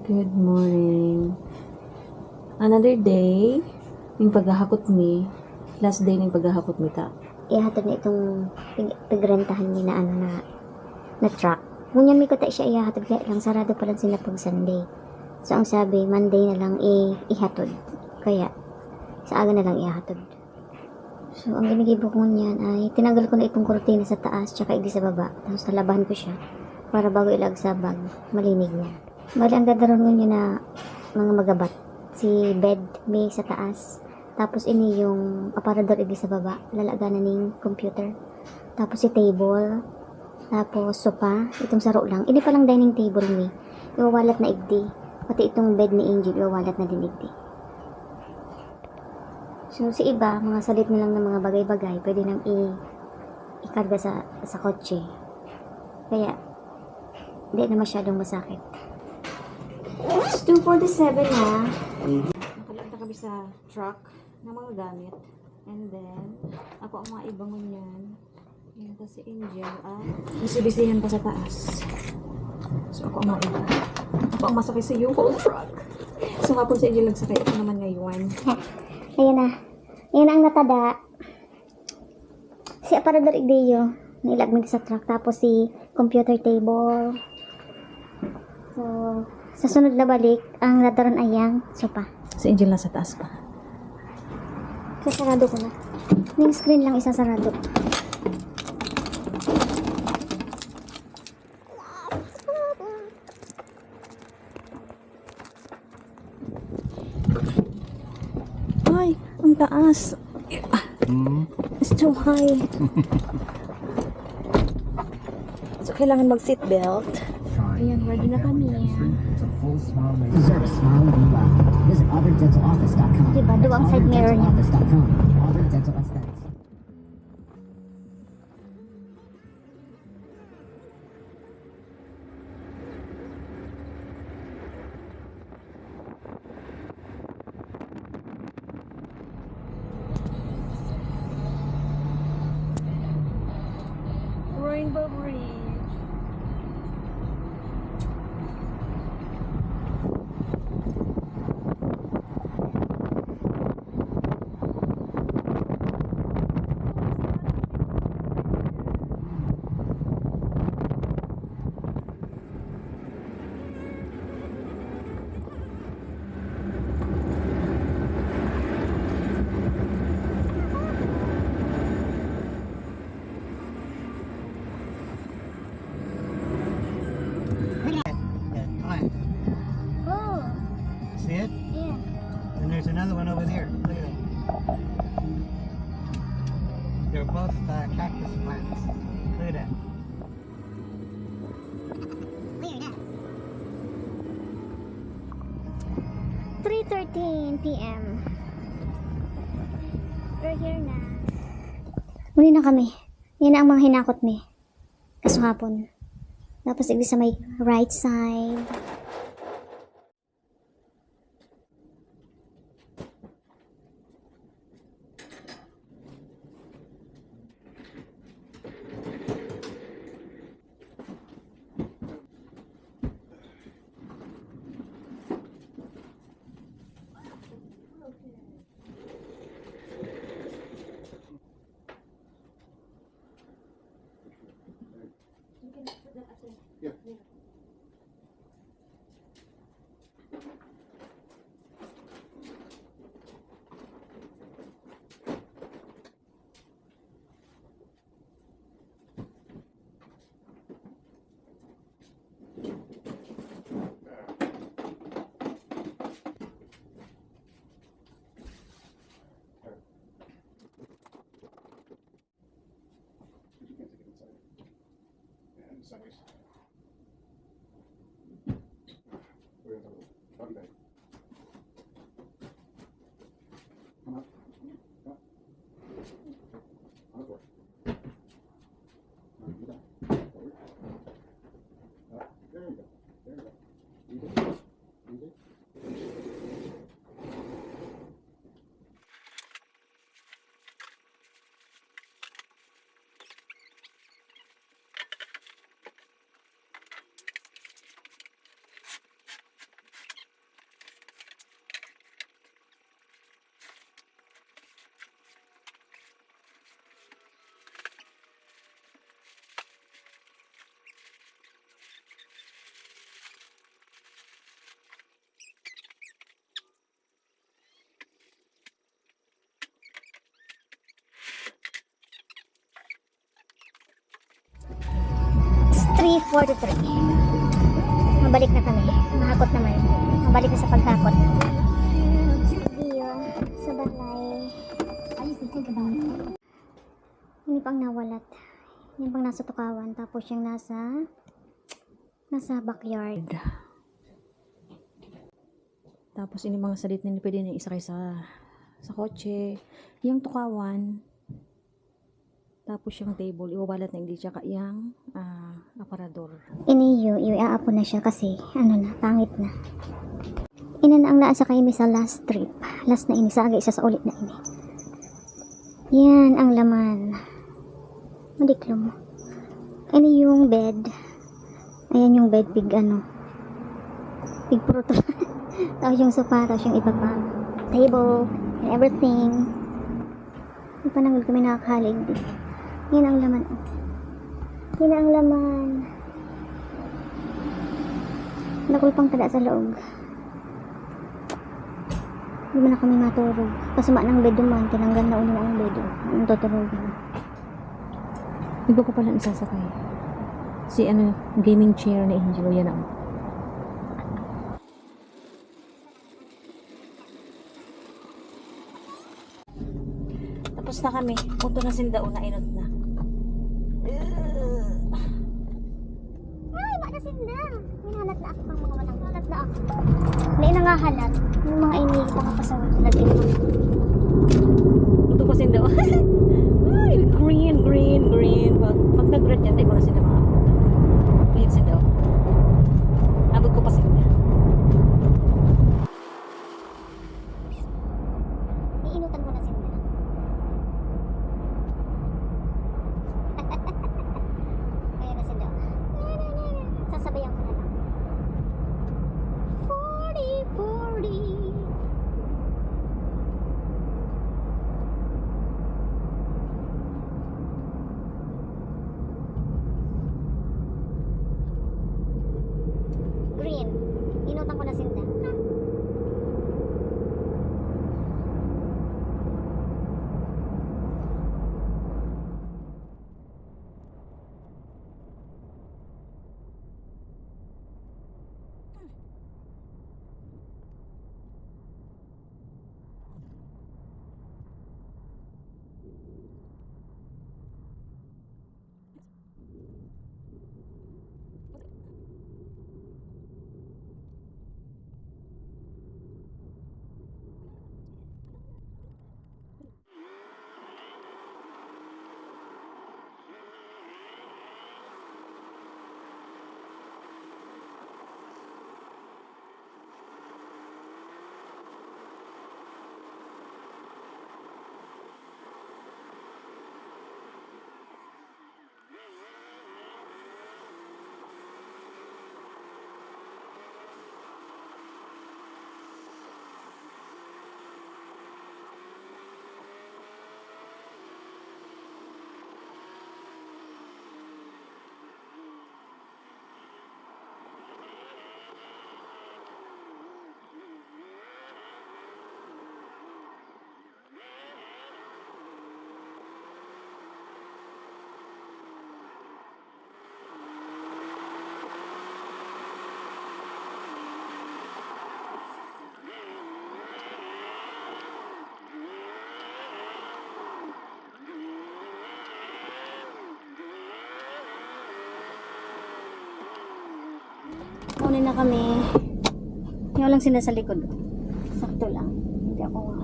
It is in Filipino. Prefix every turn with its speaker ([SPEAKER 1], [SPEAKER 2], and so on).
[SPEAKER 1] Good morning. Another day, yung paghahakot mi. Last day ng paghahakot mi ta.
[SPEAKER 2] Ihatod na itong pigrentahan ni na na truck. Ngunya mi ko ta siya ihatod kaya lang sarado pa lang sila pag Sunday. So ang sabi, Monday na lang ihatod. Kaya sa aga na lang ihatod. So ang ginigibo ko niyan ay tinanggal ko na itong kurtina sa taas tsaka igi sa baba. Tapos nalabahan ko siya para bago ilag sa bag, malinig na. Bali ang dadaron niya na mga magabat. Si bed may sa taas. Tapos ini yung aparador igi sa baba, lalaganan ning computer. Tapos si table, tapos sofa, itong saro lang. Ini pa lang dining table ni. Iwawalat na igdi. Pati itong bed ni Angel, iwawalat na din igdi. So si iba, mga salit na lang ng mga bagay-bagay, pwede nang ikarga sa kotse. Kaya, hindi na masyadong masakit. It's 2:47 na.
[SPEAKER 1] Nakalita kami sa truck ng mga gamit. And then, ako ang mga ibangon yan. Yan ta si Angel at bisibisihan pa sa taas. So ako ang mga iba. Ako ang masakay sa yung whole truck. So hapon si Angel nagsakay. Ako naman ngayon.
[SPEAKER 2] Ayan na. Ayan na ang natada. Si aparador igdeyo. Nailagmig sa truck. Tapos si computer table. So, sa sunod na balik, ang ladaron ay yang sopa.
[SPEAKER 1] Si Angel nasa taas pa.
[SPEAKER 2] Sasarado ko na. Yung screen lang isasarado.
[SPEAKER 1] Ay, ang taas. It's too high. So, kailangan mag-seatbelt. Ayan, ready na kami.
[SPEAKER 3] Deserve a smile and laugh. Visit auburndentaloffice.com.
[SPEAKER 2] Diba? Doon ang side mirror niya.
[SPEAKER 3] Auburndentaloffice.com. Auburn Dental Aesthetics.
[SPEAKER 1] Rainbow Bridge.
[SPEAKER 2] Oh,
[SPEAKER 4] See it?
[SPEAKER 2] yeah.
[SPEAKER 4] And there's another one over there. Look at it. They're both cactus plants. Look at that.
[SPEAKER 2] 3:13 p.m. We're here na. Muli na kami. Yan na ang mga hinakot mi. Kaso hapon. Tapos igli sa may right side. 4:03. Mabalik na kami. Mahakot naman. Mabalik na sa paghakot. Diyo, sa balay.
[SPEAKER 3] I used to think about it.
[SPEAKER 2] Hindi pang nawalat. Yung pang nasa tukawan. Tapos yung nasa backyard.
[SPEAKER 1] Tapos ini mga salit na pwede na isakay sa kotse. Yung tukawan. Tapos yung table, iwawalat na hindi tsaka yung aparador.
[SPEAKER 2] Iniyo, iaapon na siya kasi pangit na. Ina na ang naa sa kay sa last trip. Last na ini, sagay isa sa ulit na ini. Yan ang laman. Madiklo mo. Ini yung bed. Ayan yung bed, pig pruto. Tapos yung sofa, tapos yung iba pa. Table, and everything. Yung panangod kami nakakalig. Yan ang laman. Yan ang laman. Nakulpang tada sa loob. Hindi man na kami maturog. Kasama ng bed duman. Tinanggal na uli na ang bed. Ang tuturogin.
[SPEAKER 1] Iba ko pala isasakay. Si gaming chair ni Angelo, yan ang. Tapos na kami. Punto na sindaon na inot na.
[SPEAKER 2] Ay, makasinda. Hinahalat na ako pang mga walang. Halat na ako. May nangahalat. Yung mga ini pakapasawag. Lagin mo.
[SPEAKER 1] Punto ko sindaon. Ay, green. Pag nag-red yan, di ko na sila mga green sindaon. Abot ko pa sila.
[SPEAKER 2] Iinutan mo na sinda. Ayan na sinda. Sasabayan ko na lang. 40. Green. Inutan ko na sinda. Kunin na kami. Yung lang sila sa likod. Sakto lang. Hindi ako